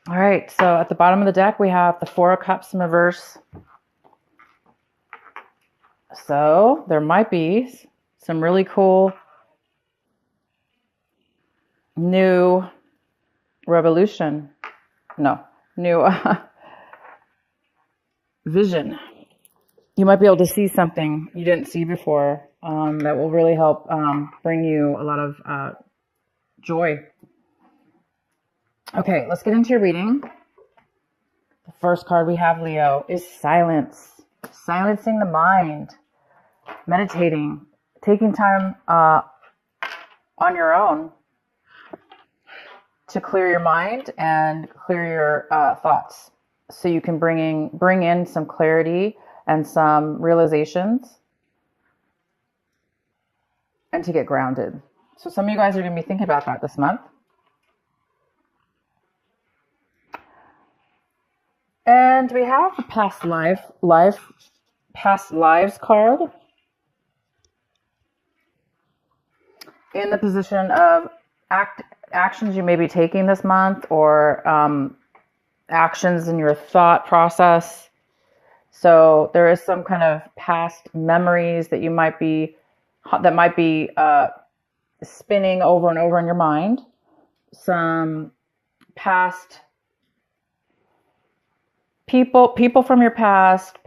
All right, so at the bottom of the deck, we have the Four of Cups in reverse. So there might be some really cool new revolution. No, new vision. You might be able to see something you didn't see before that will really help bring you a lot of joy. Okay, let's get into your reading. The first card we have, Leo, is silence. Silencing the mind, meditating, taking time on your own to clear your mind and clear your thoughts, so you can bring in some clarity and some realizations, and to get grounded. So some of you guys are going to be thinking about that this month. And we have the past lives card in the position of actions you may be taking this month, or actions in your thought process. So there is some kind of past memories that might be spinning over and over in your mind. Some past people from your past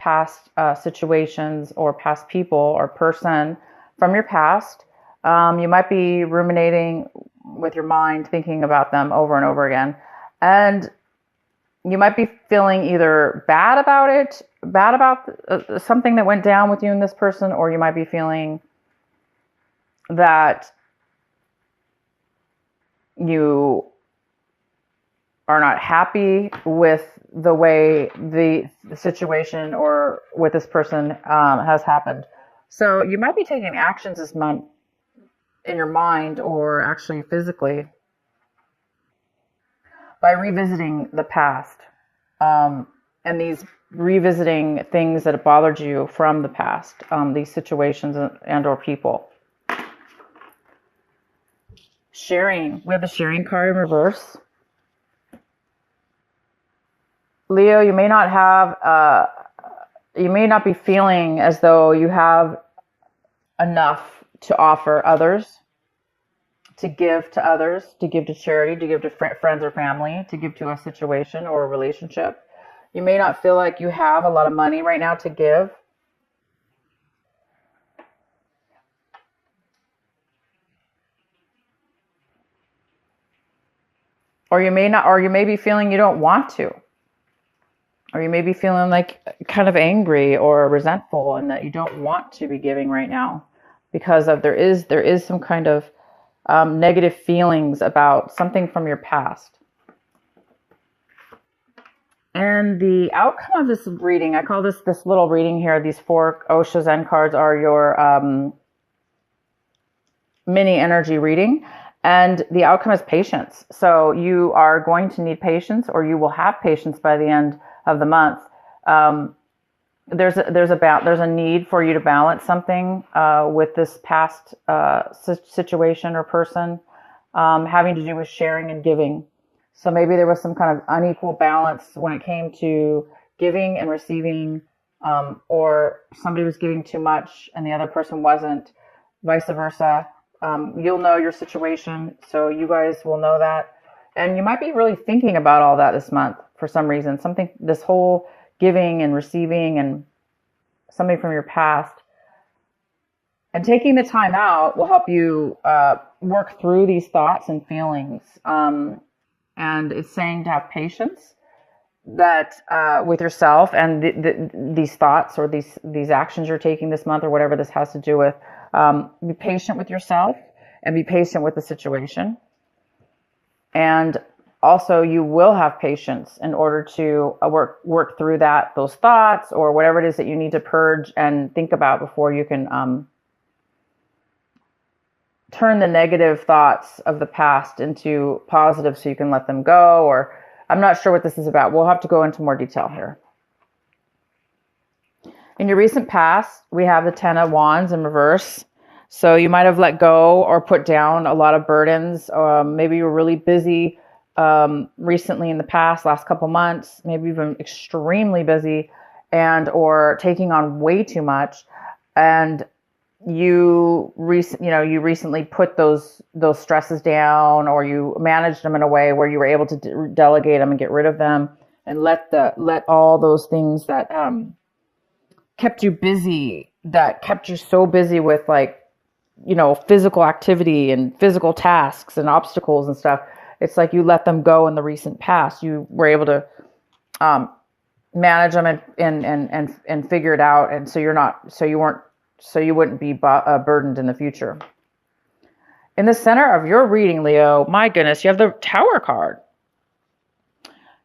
situations, or past people or person from your past. You might be ruminating with your mind, thinking about them over and over again. And you might be feeling either bad about something that went down with you and this person, or you might be feeling that you are not happy with the way the situation or with this person has happened. So you might be taking actions this month in your mind, or actually physically, by revisiting the past, and these revisiting things that bothered you from the past, these situations and or people. Sharing. We have the sharing card in reverse. Leo, you may not be feeling as though you have enough to offer others, to give to others, to give to charity, to give to friends or family, to give to a situation or a relationship. You may not feel like you have a lot of money right now to give. Or you may be feeling you don't want to. Or you may be feeling like kind of angry or resentful, and that you don't want to be giving right now, because of there is some kind of negative feelings about something from your past. And the outcome of this reading, I call this little reading here, these 4 Osho Zen cards are your mini energy reading. And the outcome is patience. So you are going to need patience, or you will have patience by the end of the month. There's a need for you to balance something with this past situation or person, having to do with sharing and giving. So maybe there was some kind of unequal balance when it came to giving and receiving, or somebody was giving too much and the other person wasn't, vice versa. You'll know your situation, so you guys will know that. And you might be really thinking about all that this month for some reason. This whole giving and receiving and something from your past. And taking the time out will help you work through these thoughts and feelings. And it's saying to have patience that with yourself and these thoughts or these actions you're taking this month, or whatever this has to do with. Be patient with yourself and be patient with the situation. And also you will have patience in order to work through those thoughts, or whatever it is that you need to purge and think about before you can turn the negative thoughts of the past into positive, so you can let them go. Or I'm not sure what this is about. We'll have to go into more detail here. In your recent past, we have the 10 of Wands in reverse. So you might have let go or put down a lot of burdens. Maybe you're really busy recently in the past, last couple months, maybe even extremely busy and or taking on way too much. And you recently put those stresses down, or you managed them in a way where you were able to delegate them and get rid of them, and let all those things that kept you busy, that kept you so busy with, like, physical activity and physical tasks and obstacles and stuff. It's like you let them go in the recent past. You were able to manage them and figure it out, and so you wouldn't be burdened in the future. In the center of your reading, Leo, my goodness, you have the Tower card.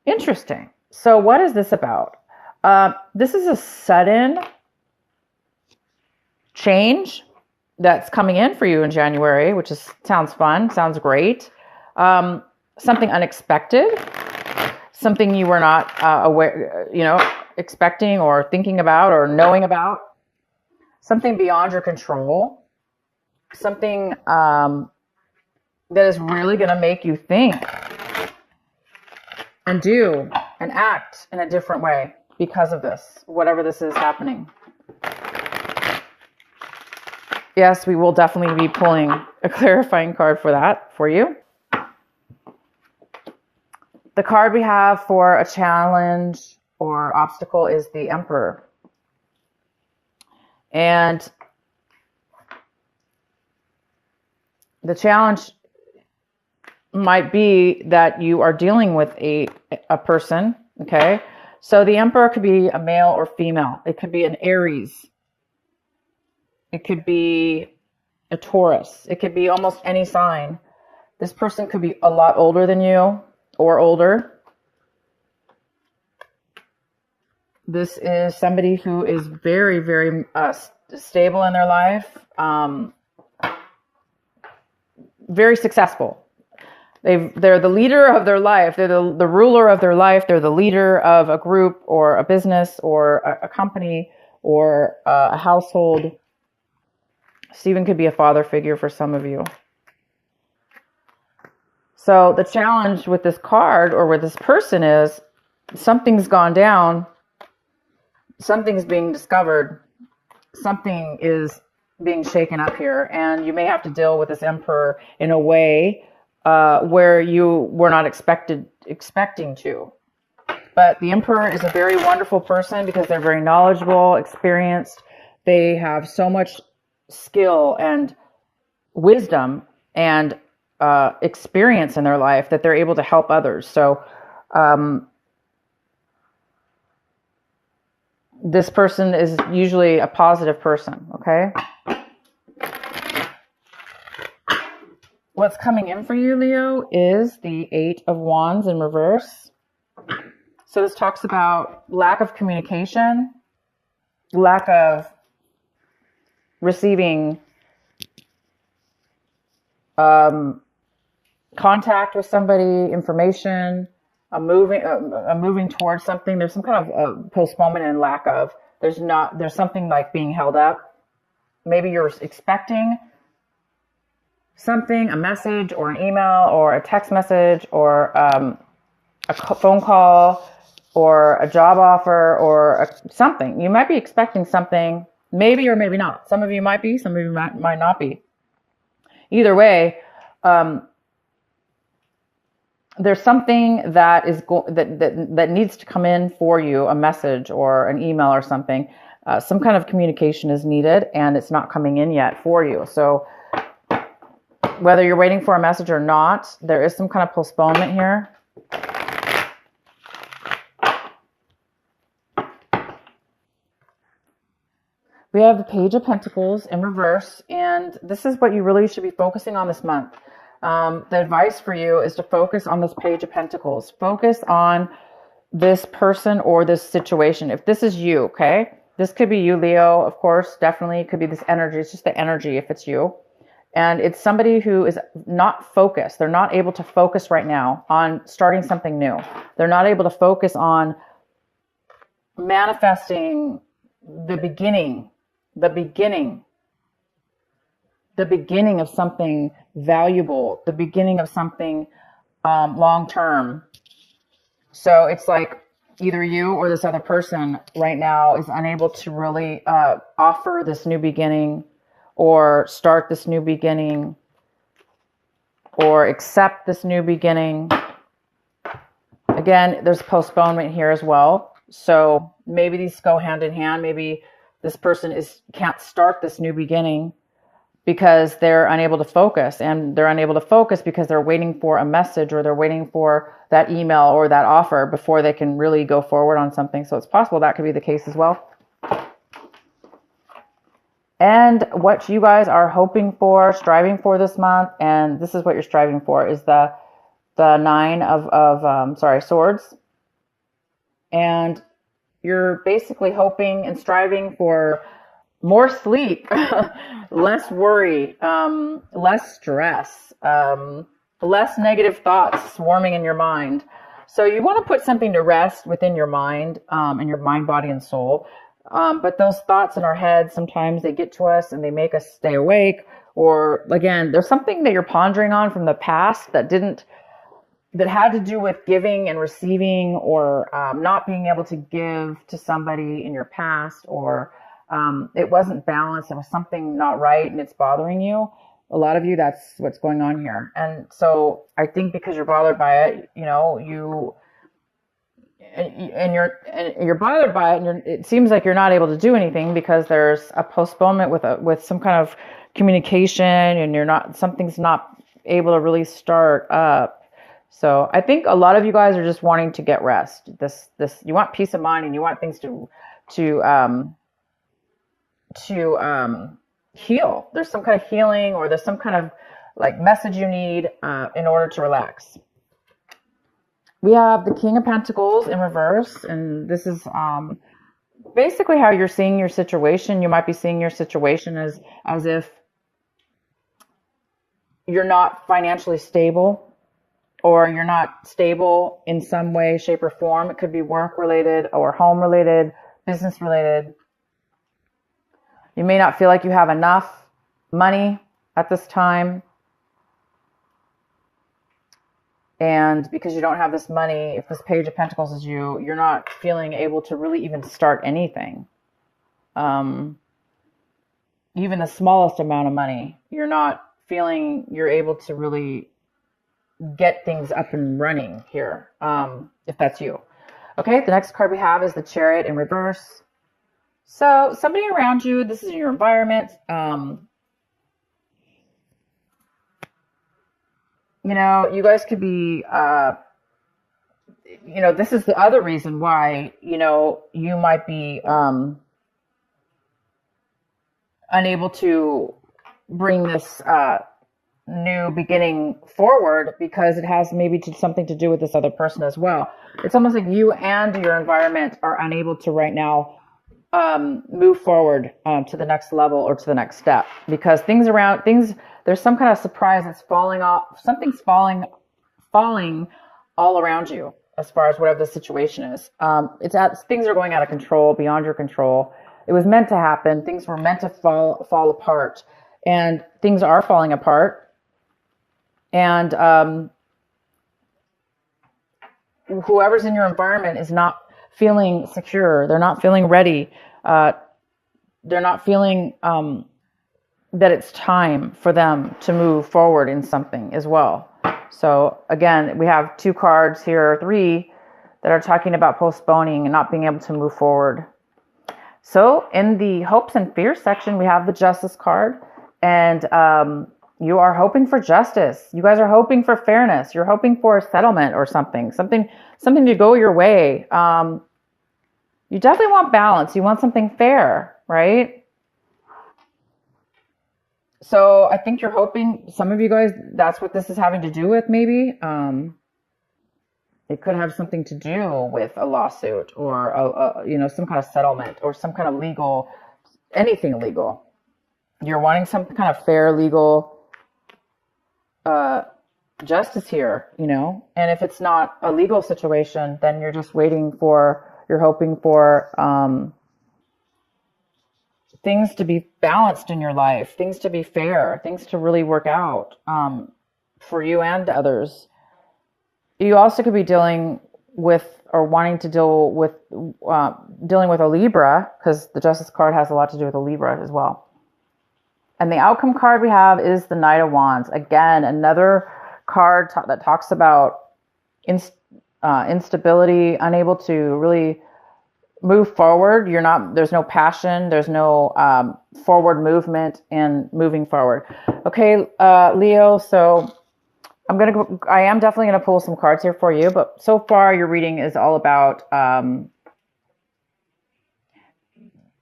Interesting. So what is this about? This is a sudden change that's coming in for you in January, which sounds fun, sounds great. Something unexpected, something you were not aware, expecting or thinking about or knowing about, something beyond your control, something that is really going to make you think and do and act in a different way because of this, whatever this is happening. Yes, we will definitely be pulling a clarifying card for that for you. The card we have for a challenge or obstacle is the Emperor. And the challenge might be that you are dealing with a person, okay? So the Emperor could be a male or female. It could be an Aries. It could be a Taurus. It could be almost any sign. This person could be a lot older than you or older. This is somebody who is very, very stable in their life, very successful. They're the leader of their life. They're the ruler of their life. They're the leader of a group or a business or a company or a household. Stephen could be a father figure for some of you. So the challenge with this card or with this person is something's gone down. Something's being discovered. Something is being shaken up here. And you may have to deal with this Emperor in a way where you were not expecting to. But the Emperor is a very wonderful person because they're very knowledgeable, experienced. They have so much skill and wisdom and experience in their life that they're able to help others. So this person is usually a positive person, okay? What's coming in for you, Leo, is the Eight of Wands in reverse. So this talks about lack of communication, lack of receiving contact with somebody, information, moving towards something. There's some kind of postponement and lack of. There's something like being held up. Maybe you're expecting something, a message or an email or a text message or a phone call or a job offer or something. You might be expecting something, maybe or maybe not. Some of you might be, some of you might not be. Either way, there's something that is that needs to come in for you, a message or an email or something. Some kind of communication is needed and it's not coming in yet for you. So whether you're waiting for a message or not, there is some kind of postponement here. We have the Page of Pentacles in reverse, and this is what you really should be focusing on this month. The advice for you is to focus on this Page of Pentacles. Focus on this person or this situation. If this is you, okay? This could be you, Leo, of course, definitely. It could be this energy. It's just the energy if it's you. And it's somebody who is not focused. They're not able to focus right now on starting something new. They're not able to focus on manifesting the beginning of something valuable, the beginning of something long term. So it's like either you or this other person right now is unable to really offer this new beginning or start this new beginning or accept this new beginning. Again, there's postponement here as well. So maybe these go hand in hand. Maybe this person can't start this new beginning because they're unable to focus, and they're unable to focus because they're waiting for a message, or they're waiting for that email or that offer before they can really go forward on something. So it's possible that could be the case as well. And what you guys are hoping for, striving for this month, and this is what you're striving for, is the nine of swords. And you're basically hoping and striving for more sleep, less worry, less stress, less negative thoughts swarming in your mind. So you want to put something to rest within your mind, and your mind, body, and soul. But those thoughts in our heads, sometimes they get to us and they make us stay awake. Or again, there's something that you're pondering on from the past that had to do with giving and receiving, or not being able to give to somebody in your past, or it wasn't balanced. It was something not right and it's bothering you. A lot of you, that's what's going on here. And so I think because you're bothered by it, you're bothered by it, and it seems like you're not able to do anything because there's a postponement with some kind of communication, and something's not able to really start up. So I think a lot of you guys are just wanting to get rest. You want peace of mind, and you want things to heal. There's some kind of healing, or there's some kind of like message you need in order to relax. We have the King of Pentacles in reverse, and this is basically how you're seeing your situation. You might be seeing your situation as if you're not financially stable, or you're not stable in some way, shape, or form. It could be work related, or home related, business related. You may not feel like you have enough money at this time. And because you don't have this money, if this Page of Pentacles is you, you're not feeling able to really even start anything. Even the smallest amount of money, you're not feeling you're able to really get things up and running here, if that's you. Okay, the next card we have is the Chariot in reverse. So somebody around you, this is your environment. You guys could be, this is the other reason why, you might be unable to bring this new beginning forward, because it has maybe something to do with this other person as well. It's almost like you and your environment are unable to right now move forward to the next level or to the next step, because there's some kind of surprise that's falling off. Something's falling all around you as far as whatever the situation is. Things are going out of control, beyond your control. It was meant to happen. Things were meant to fall apart, and things are falling apart. And whoever's in your environment is not feeling secure. They're not feeling ready. They're not feeling that it's time for them to move forward in something as well. So again, we have 2 cards here, 3, that are talking about postponing and not being able to move forward. So in the hopes and fears section, we have the Justice card, and you are hoping for justice. You guys are hoping for fairness. You're hoping for a settlement or something to go your way. You definitely want balance. You want something fair, right? So I think you're hoping, some of you guys, that's what this is having to do with, maybe. It could have something to do with a lawsuit, or some kind of settlement, or some kind of legal, anything legal. You're wanting some kind of fair legal justice here, and if it's not a legal situation, then you're just you're hoping for things to be balanced in your life, things to be fair, things to really work out for you and others. You also could be dealing with or wanting to deal with dealing with a Libra, because the Justice card has a lot to do with a Libra as well. And the outcome card we have is the Knight of Wands. Again, another card that talks about instability, unable to really move forward. There's no passion, there's no forward movement and moving forward. Okay, Leo, so I am definitely going to pull some cards here for you, but so far your reading is all about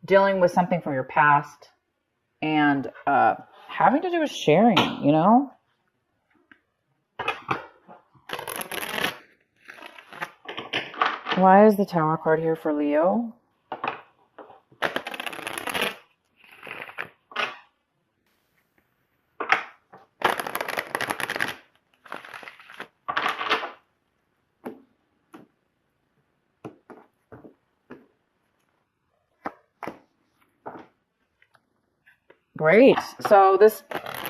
dealing with something from your past and having to do with sharing, you know? Why is the Tower card here for Leo? Great. So this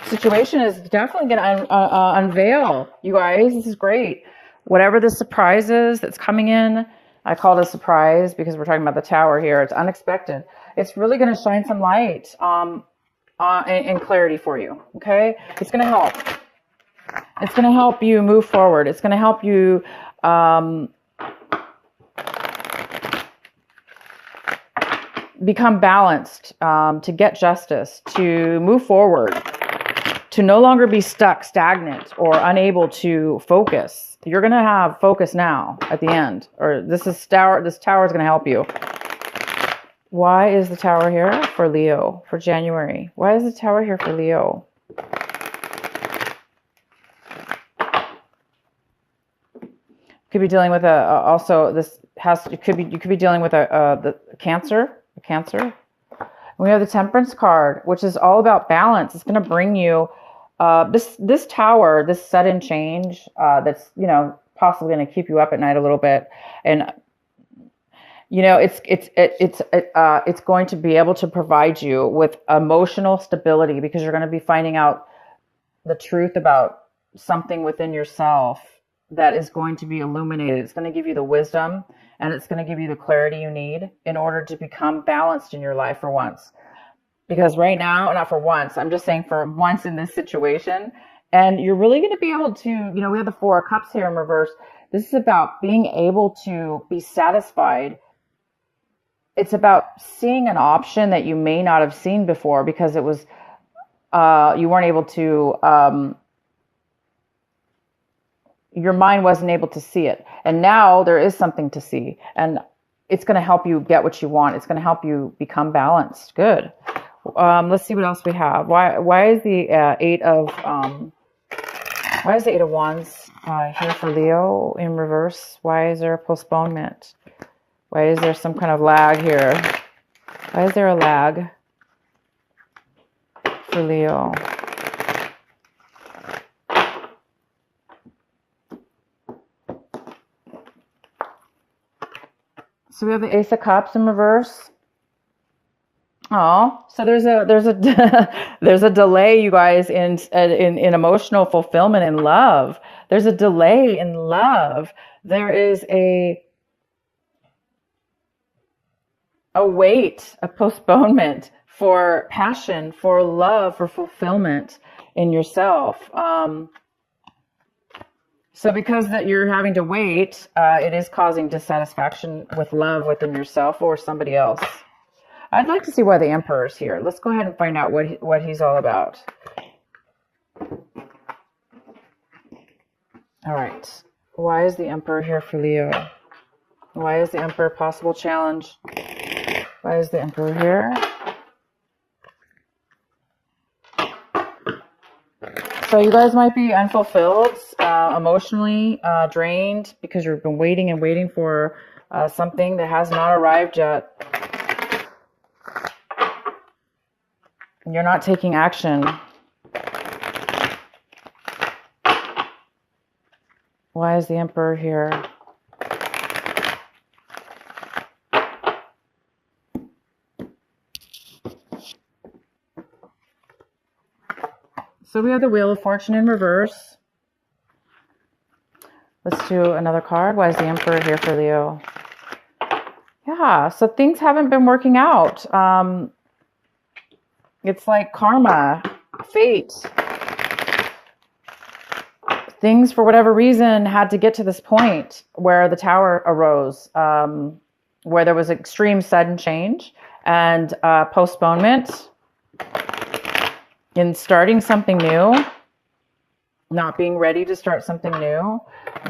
situation is definitely going to unveil, you guys. This is great. Whatever the surprise is that's coming in, I call it a surprise because we're talking about the Tower here. It's unexpected. It's really going to shine some light and clarity for you. Okay? It's going to help. It's going to help you move forward. It's going to help you become balanced, to get justice, to move forward, to no longer be stuck, stagnant, or unable to focus. You're going to have focus now at the end, or this Tower is going to help you. Why is the Tower here for Leo for January? Why is the Tower here for Leo? Could be dealing with you could be dealing with the Cancer. We have the Temperance card, which is all about balance. It's going to bring you this Tower, this sudden change that's possibly going to keep you up at night a little bit, and it's going to be able to provide you with emotional stability, because you're going to be finding out the truth about something within yourself that is going to be illuminated. It's going to give you the wisdom, and it's going to give you the clarity you need in order to become balanced in your life for once. Because right now, not for once, I'm just saying for once in this situation, and you're really going to be able to, we have the Four of Cups here in reverse. This is about being able to be satisfied. It's about seeing an option that you may not have seen before because it was, you weren't able to, your mind wasn't able to see it. And now there is something to see. And it's going to help you get what you want. It's going to help you become balanced. Good. Let's see what else we have. Why is the Eight of Wands here for Leo in reverse? Why is there a postponement? Why is there some kind of lag here? Why is there a lag for Leo? So we have the Ace of Cups in reverse. Oh, so there's a delay, you guys, in emotional fulfillment in love. There's a delay in love. There is a wait, a postponement for passion, for love, for fulfillment in yourself. So because that you're having to wait, it is causing dissatisfaction with love within yourself or somebody else. I'd like to see why the Emperor is here. Let's go ahead and find out what he's all about. All right. Why is the Emperor here for Leo? Why is the Emperor a possible challenge? Why is the Emperor here? So you guys might be unfulfilled, emotionally drained, because you've been waiting and waiting for something that has not arrived yet. You're not taking action. Why is the Emperor here? So we have the Wheel of Fortune in reverse. Let's do another card. Why is the Emperor here for Leo? Yeah, so things haven't been working out. It's like karma, fate. Things, for whatever reason, had to get to this point where the Tower arose, where there was extreme sudden change and postponement in starting something new, not being ready to start something new,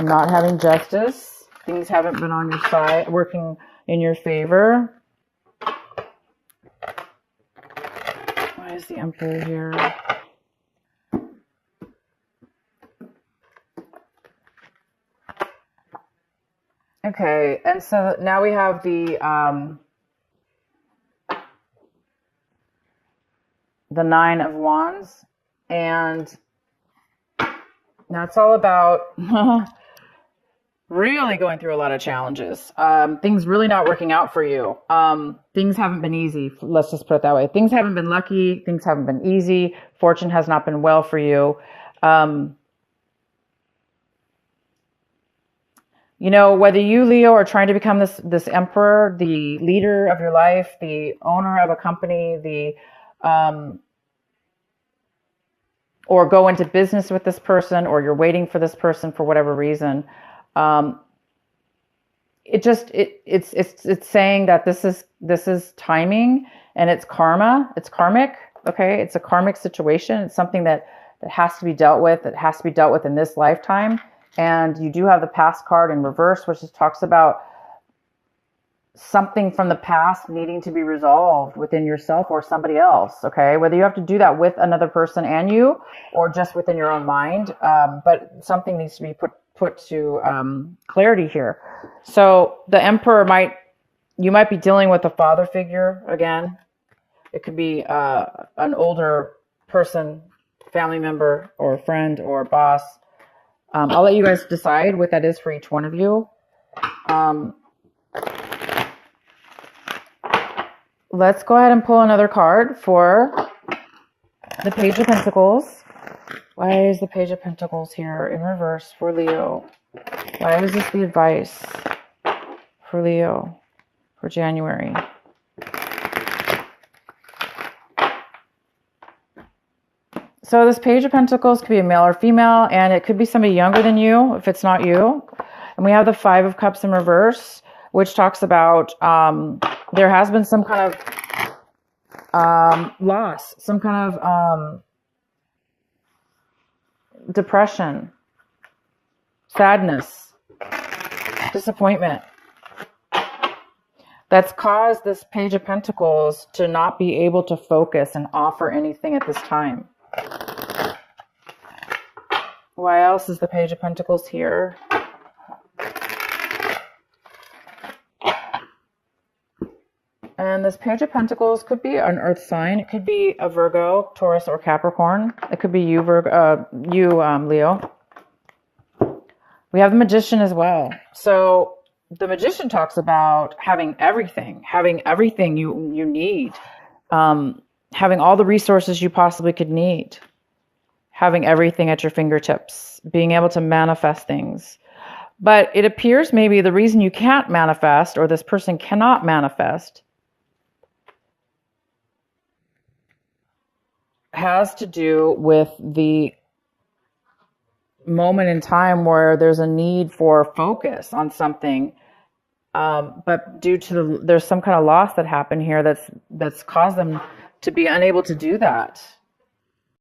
not having justice. Things haven't been on your side, working in your favor. Why is the Emperor here? Okay, and so now we have the Nine of Wands, and that's all about really going through a lot of challenges. Things really not working out for you. Things haven't been easy. Let's just put it that way. Things haven't been lucky. Things haven't been easy. Fortune has not been well for you. You know, whether you, Leo, are trying to become this emperor, the leader of your life, the owner of a company, or go into business with this person, or you're waiting for this person for whatever reason, it's saying that this is timing, and it's karma. It's karmic. Okay, it's a karmic situation. It's something that has to be dealt with. It has to be dealt with in this lifetime. And you do have the past card in reverse, which just talks about something from the past needing to be resolved within yourself or somebody else. Okay, whether you have to do that with another person and you, or just within your own mind, but something needs to be put to clarity here. So the Emperor you might be dealing with a father figure again. It could be an older person, family member, or a friend, or a boss. I'll let you guys decide what that is for each one of you. Let's go ahead and pull another card for the Page of Pentacles. Why is the Page of Pentacles here in reverse for Leo? Why is this the advice for Leo for January? So this Page of Pentacles could be a male or female, and it could be somebody younger than you if it's not you. And we have the Five of Cups in reverse, which talks about there has been some kind of loss, some kind of depression, sadness, disappointment that's caused this Page of Pentacles to not be able to focus and offer anything at this time. Why else is the Page of Pentacles here? And this Page of Pentacles could be an earth sign. It could be a Virgo, Taurus, or Capricorn. It could be you, Leo. We have the Magician as well. So the Magician talks about having everything you need, having all the resources you possibly could need, having everything at your fingertips, being able to manifest things. But it appears maybe the reason you can't manifest, or this person cannot manifest, has to do with the moment in time where there's a need for focus on something, but due to there's some kind of loss that happened here that's caused them to be unable to do that.